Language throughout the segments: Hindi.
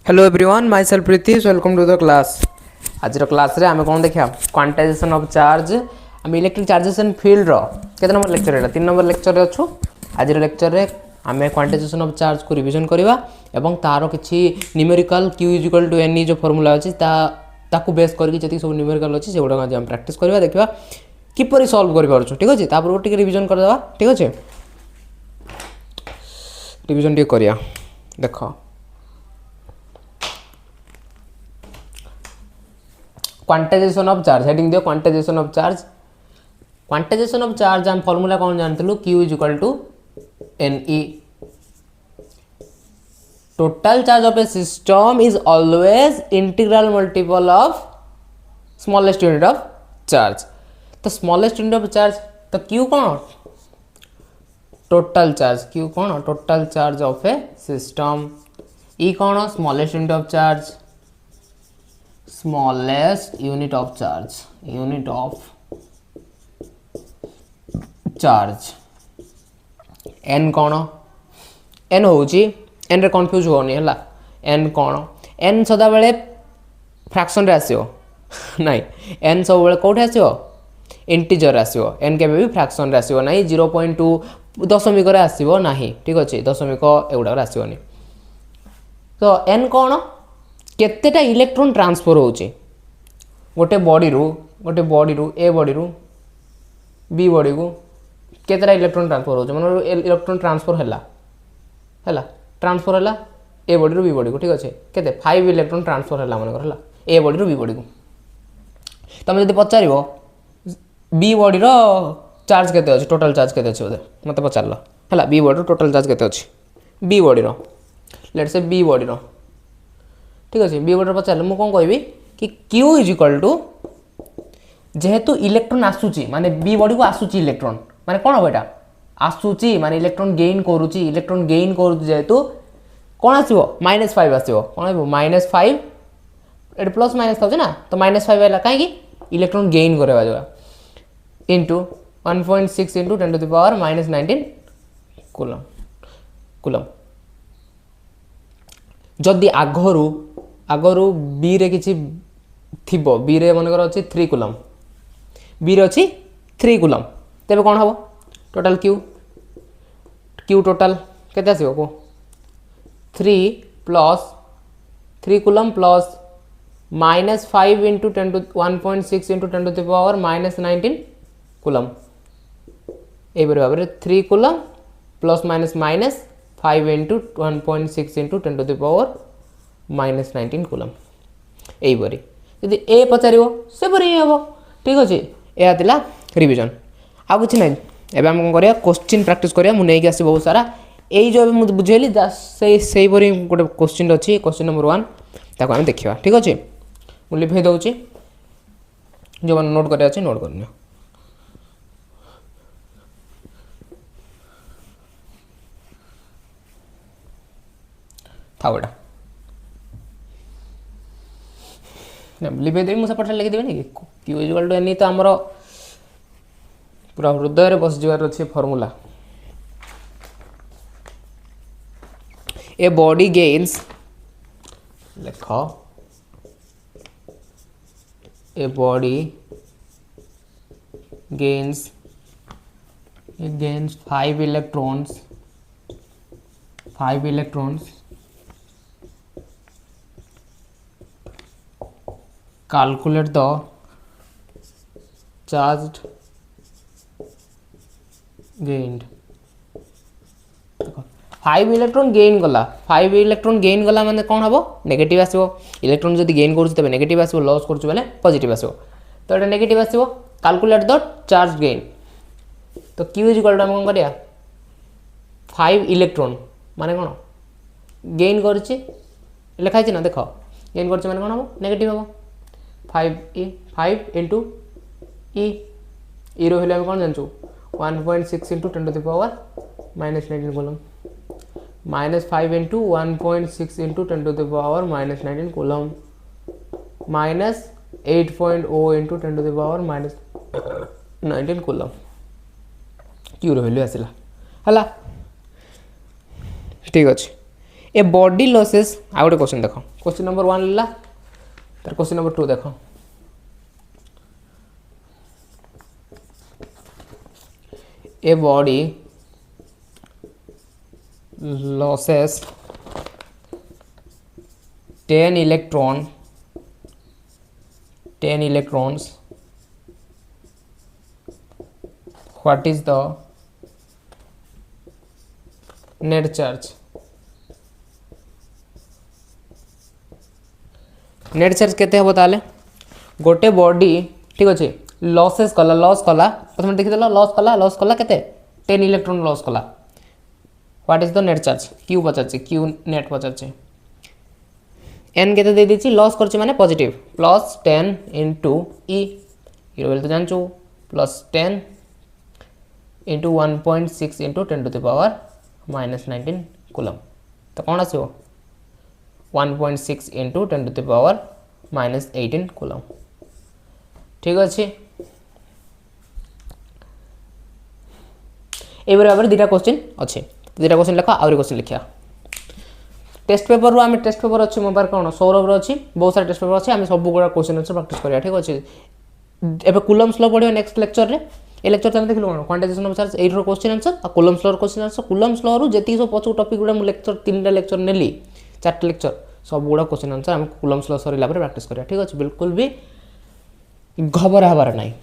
Hello everyone myself Pritish welcome to the class. आज क्लास रे आम कौन देखा क्वांटाइजेशन ऑफ चार्ज आम इलेक्ट्रिक चार्जेस एंड फील्ड केते नंबर लेक्चर है 3 नंबर लेक्चर रे अच्छु। आज लेक्चर रे आम क्वांटाइजेशन ऑफ चार्ज को रिवीजन करवा एवं तार किसी numerical Q is equal to N जो फॉर्मूला अच्छी ताकू बेस करके जी सब न्यूमेरिकल अच्छी से गुड़ा आज प्रैक्टिस करवा देखा किपर सल्व कर ठीक अच्छे तापर टे रिवीजन करदे ठीक अच्छे रिवीजन टे करिया देख क्वांटाइजेशन ऑफ चार्ज हेडिंग दियो क्वांटाइजेशन ऑफ चार्ज हम फॉर्मूला कौन जानथलु Q is equal to NE total charge of a system is always integral multiple of smallest unit of charge. तो स्मॉलेस्ट यूनिट ऑफ चार्ज तो Q कौन टोटल चार्ज Q कौन total charge of a system E कौन smallest unit of charge smallest unit of charge n कौन n होउची n रे कंफ्यूज होनी है n कौन n सदा बेले फ्रैक्शन रे आसीओ नहीं n सब बेले कोठे आसीओ इंटीजर आसीओ n केबे भी फ्रैक्शन रे आसीओ नहीं 0.2 दशमिक रे आसीओ नहीं ठीक अछि दशमिक एगुडा रे आसीओनी। तो n कौन केतेटा इलेक्ट्रॉन ट्रांसफर होउची गोटे बॉडी रू ए बॉडी रू बी बॉडी को केतेटा इलेक्ट्रॉन ट्रांसफर होउची माने इलेक्ट्रॉन ट्रांसफर हैला ट्रांसफर हैला ए बॉडी रू बी बॉडी को ठीक अछि केते 5 इलेक्ट्रॉन ट्रांसफर हैला माने करला ए बॉडी रू बी बॉडी को तमे जदि पचारिबो बी बॉडी रो चार्ज केते अछि टोटल चार्ज केते अछि मते पचारलो हैला बी बॉडी रो टोटल चार्ज केते अछि बी बॉडी रो लेट्स से बी बॉडी रो ठीक अच्छे बी बॉडी पचारे मुझे कौन कहि कि Q इज इक्वल टू जेहेतु इलेक्ट्रॉन आसूची माने बी बॉडी को आसूची इलेक्ट्रॉन माने कौन हम यहाँ आसूची माने इलेक्ट्रॉन गेन करुची जेहेतु कौन आसो -5 आसो कौन -5 ये प्लस माइनस था ना तो -5 है कहीं इलेक्ट्रॉन गेन करवा जावा into 1.6 into 10 to the power -19 coulomb जदि आगरू बी रे किसी थिबो बी रे मन अच्छी 3 कूलम बी रे अच्छी 3 कूलम तेरे कौन हम टोटाल क्यू टोटाल केते आसीबो को 3 plus 3 coulomb plus -5 into 10 to 1.6 into 10 to the power -19 coulomb ए भाव में 3 coulomb plus minus 5 into 1.6 into 10 to the power -19 coulomb यहीपरी यदि ए पचार से हम ठीक अच्छे यह था रिविजन आ कि ना एवं आम कौन करा क्वेश्चन प्रैक्टिस करा मुझे आसी बहुत सारा यही जो मुझे बुझेली से गोटे क्वेश्चन अच्छी क्वेश्चन नंबर 1 ताको आम देखा ठीक अच्छे मुझे लिखे दूसरी जो मैंने नोट कर नोट कर था बेटा लिखे देवी मुझे पठा लिखिदेवी कि Q इक्वल टू एन तो आमर पूरा हृदय बस जावर अच्छे फॉर्मूला ए बॉडी गेन्स लेख a body gains 5 electrons calculate the charged gained 5 electron gain गला 5 इलेक्ट्रॉन गेन गला माने कौन हम नेगेटिव आसो इलेक्ट्रॉन जदि गेन करूँ तब नेगेटिव आसो लॉस करूँ बेले पॉजिटिव आसो तो ये नेगेटिव आसो कैलकुलेट द चार्ज गेन तो Q इज इक्वल टू हम कौन करिया 5 इलेक्ट्रॉन माने कौन गेन करछि लिखाई ना देख गेन करछि माने कौन हम नेगेटिव हम 5 इंटू ई रो हेल्ला कौन जानचु 1.6 into 10 to the power -19 coulomb -5 into 1.6 into 10 to the power -19 coulomb -8.0 into 10 to the power -19 coulomb Q रो वैल्यू आसला हला ठीक अच्छे ए बॉडी लॉसेस आ गोटे क्वेश्चन देख क्वेश्चन नंबर 1 ला तार क्वेश्चन नंबर 2 देख a body loses 10 electrons what is the net charge net charge केते हबो ताले गोटे बॉडी ठीक अछि लॉसेस कला लॉस कला प्रथम देखि देला लॉस कला केते 10 इलेक्ट्रॉन लॉस कला what is the net charge Q पचारछि क्यू नेट पचारछि एन केते दे दिछि लॉस करछि माने positive plus 10 into e e बेल तो जानछु plus 10 into 1.6 into 10 to the power -19 coulomb तो कोन आसीबो 1.6 into 10 to the power -18 coulomb ठीक अच्छे ए बराबर दुटा क्वेश्चन अच्छे दुटा क्वेश्चन लिखा आउरी क्वेश्चन लिखा टेस्ट पेपर आम टेस्ट पेपर अच्छे मोबाइल कौन सौरभ अच्छी बहुत सारा टेस्ट पेपर अच्छे आम सब गुड़ा क्वेश्चन आंसर प्रैक्टिस करिया ठीक अच्छे एबे कूलम्स लॉ पढ़ियो नेक्स्ट लेक्चर रे ए लेक्चर हम देखिलु कोन क्वांटाइजेशन ऑफ चार्ज एइरो क्वेश्चन आंसर आ Coulomb's law question answer Coulomb's law रु जेती सब पछु टॉपिक गुड़ा मु लेक्चर 3टा लेक्चर नेली 4टा लेक्चर सब गुड़ा क्वेश्चन आंसर हम कूलम्स लॉ सरीला पर प्रैक्टिस करिया ठीक अछि बिल्कुल भी घबरा हबार नाही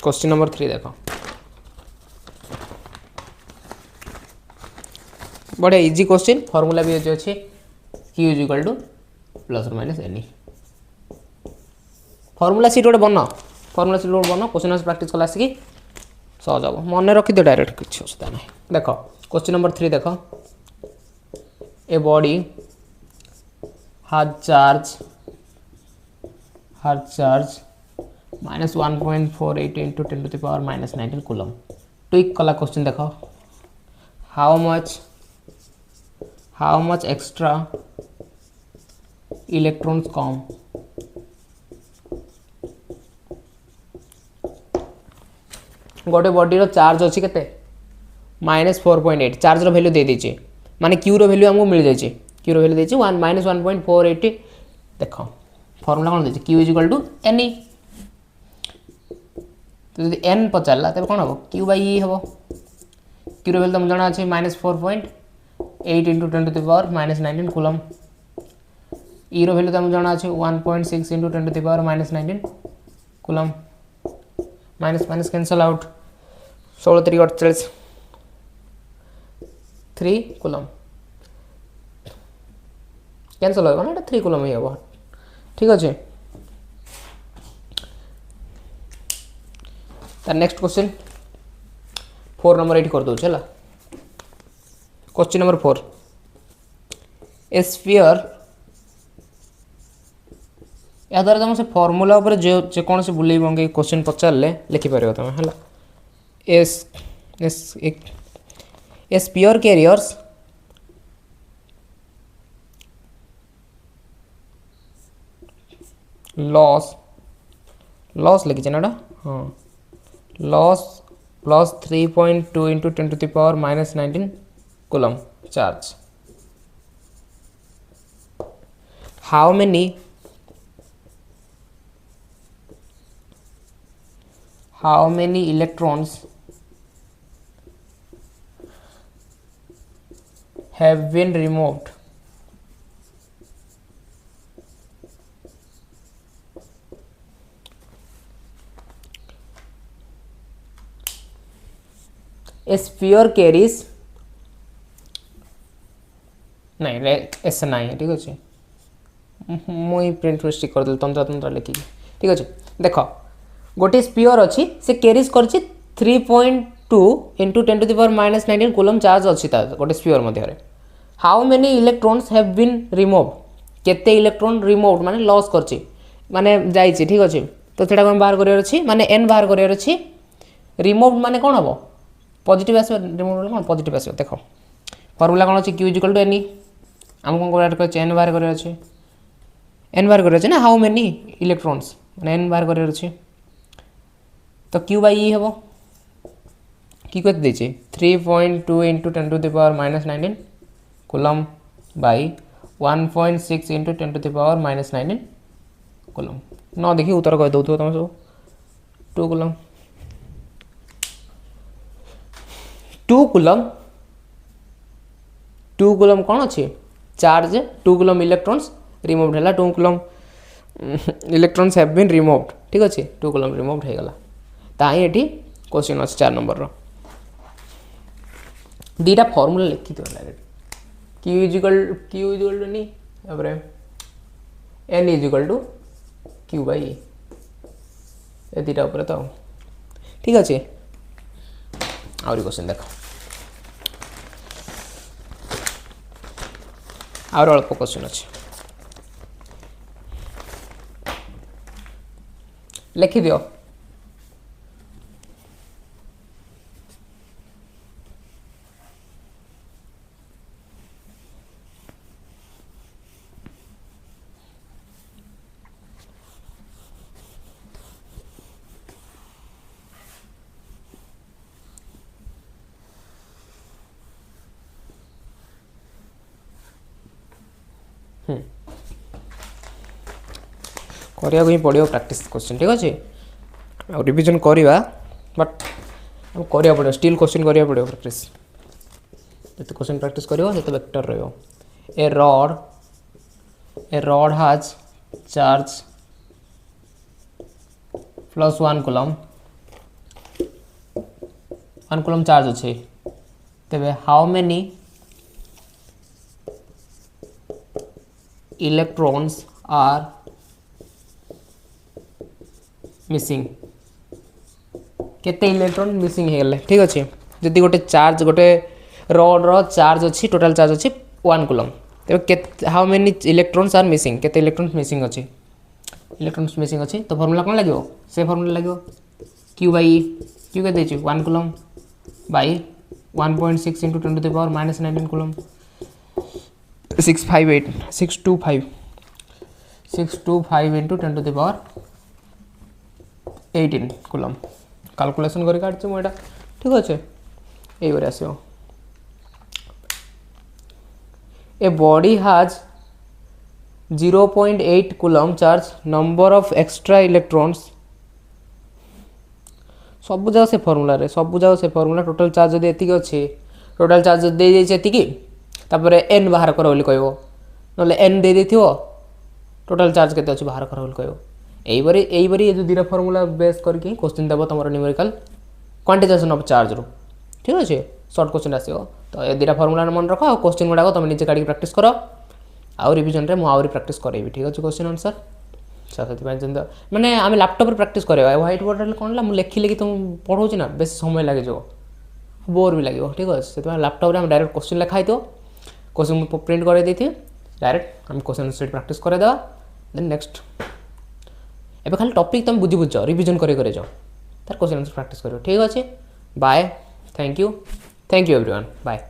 क्वेश्चन नंबर 3 देखो बढ़िया इजी क्वेश्चन फॉर्मूला भी अच्छे Q is equal two plus और माइनस एन फॉर्मूला सीट गोटे बन फॉर्मूला सीट गोटे बन क्वेश्चन आंसर प्रैक्टिस कला आसिकी सहज हम मन रखी दो डायरेक्ट किसी असुविधा ना देख क्वेश्चन नंबर 3 देख a body has charge -1.48 into 10 to the power -19 coulomb ट्विक कला क्वेश्चन देख how much extra electrons come गोटे बॉडी रो चार्ज अच्छी केते -4.8 चार्ज रो वैल्यू दे दीजिए माने क्यू रो वैल्यू हमको मिल जाइए क्यू रो वैल्यू दीजिए -1.480 देखो फॉर्मूला कौन दीजिए Q is equal to N E तो यदि एन पचारला तब कौन हम क्यू बाई ई हम क्यू रो वैल्यू तुम जाना अच्छे -4.8 into 10 to the power -19 coulomb E रो वैल्यू तुम जाना अच्छे 1.6 into 10 to the power -19 coulomb minus minus cancel out 16 3 coulomb cancel होगा ना 3 कूलम ही हम ठीक अच्छे नेक्स्ट क्वेश्चन 4 नंबर ये कर दो चला क्वेश्चन नंबर 4 ए स्फीयर या द्वारा तुम से फॉर्मूला ऊपर जो कौन से बुले बंगे क्वेश्चन पचारे लिखिपर तुम है ए स्फीयर कैरियर्स लॉस लिखी ना हाँ loss plus 3.2 into 10 to the power -19 coulomb charge how many electrons have been removed a sphere carries नहीं ऐसा नहीं ठीक अच्छे मुई प्रिंट मिस्टेक कर तंत्र तंत्र लिखिकी ठीक अच्छे देख गोटे स्पीयर अच्छी से कैरीज कर 3.2 into 10 to the power -19 coulomb charge अच्छी गोटे स्पीयर मध्य how many electrons have been remove केते इलेक्ट्रॉन रिमूव माने लॉस करछि माने जाइछि ठीक अच्छे तो सेटा हम बाहर करियर अछि माने एन बाहर करियर अछि रिमूव माने कोन हबो पॉजिटिव आसो रिमूव कौन पॉजिटिव आसो देख फर्मूला कौन अच्छे क्यू इजिकल टू एन आम कौन कर एन बाहर करार अच्छे एन बाहर करार ना हाउ मेनी इलेक्ट्रॉन्स मैंने एन बाहर करार अच्छे तो क्यू बाई ई हम क्यू के देचे 3.2 into 10 to the power -19 coulomb by 1.6 into 10 to the power -19 coulomb न देखी उत्तर कह दो तुम सब 2 कूलम 2 कूलम कौन अच्छे चार्ज 2 कूलम इलेक्ट्रॉन्स रिमूव्ड है 2 coulomb electrons have been removed ठीक अच्छे 2 कूलम रिमूव्ड हो गला ताई ये क्वेश्चन अच्छे 4 नंबर रो दीटा फॉर्मूला लिखी तो डायरेक्ट क्यू इजिकल टू नहीं तापर n is equal to Q by A दीटा ऊपर तो ठीक अच्छे आउरी क्वेश्चन देख और अल्प क्वेश्चन अच्छे लिखि दियो करने पड़ो प्रैक्टिस क्वेश्चन ठीक अच्छे आ रिविजन करवा बट करा पड़ो स्टिल क्वेश्चन करा पड़ो प्रैक्टिस जिते क्वेश्चन प्रैक्टिस कर बेटर रो a rod has charge +1 coulomb 1 coulomb charge अच्छे तेरे how many electrons are missing केते इलेक्ट्रॉन मिसिंग हो गले ठीक अच्छे जदि गोटे चार्ज गोटे रॉड रो चार्ज अच्छी टोटल चार्ज अच्छी 1 कूलम तेरे how many electrons are missing केते इलेक्ट्रॉन्स मिसिंग अच्छे इलेक्ट्रॉन्स मिसिंग अच्छे तो फॉर्मूला कौन लगे से फॉर्मूला लगे क्यू बाई क्यू के देची 1 coulomb by 1.6 into 10 to the power -19 coulomb 625 into 10 to the power 18 coulomb calculation कर काटছি ମୁଁ ଏଟା ठीक अच्छे ये आसो a body has 0.8 coulomb charge number of extra electrons सब जगह से फॉर्मूला रे सब जगह से फॉर्मूला टोटल चार्ज जदि एतिक अच्छे टोटल चार्ज दे जाइए एतिक तापर एन बाहर कर बोली कहबो नले एन दे देथिबो टोटल चार्ज केते अछि बाहर कर बोली कहबो यही बारी ये जो दीटा फॉर्मूला बेस करके क्वेश्चन देव तुम न्यूमेरिकल क्वांटिजेशन ऑफ चार्ज रू ठीक अच्छे सर्ट क्वेश्चन आसो तो ये दीटा फॉर्मूला मन रख और क्वेश्चन गुड़ाक तुम निजे काढ़ी प्रैक्टिस कर आउ रिविजन रे मुझे प्रैक्टिस करेबी ठीक अच्छे क्वेश्चन आंसर से मैंने आम लैपटॉप प्रैक्टिस करवा व्हाइट बोर्ड कौन मुझे लिखी लिखी तुम पढ़ाऊँ ना बेस समय लगे जो बोर भी लगे ठीक अच्छे से लैपटॉप में डायरेक्ट क्वेश्चन लिखाई तो क्वेश्चन प्रिंट कर डायरेक्ट आम क्वेश्चन सेट प्रैक्टिस करदेवा देन नेक्स्ट एबे खाली टॉपिक तुम बुझी बुझ रिविजन करे जाओ तार क्वेश्चन आंसर प्रैक्टिस करो ठीक अच्छे bye thank you everyone bye.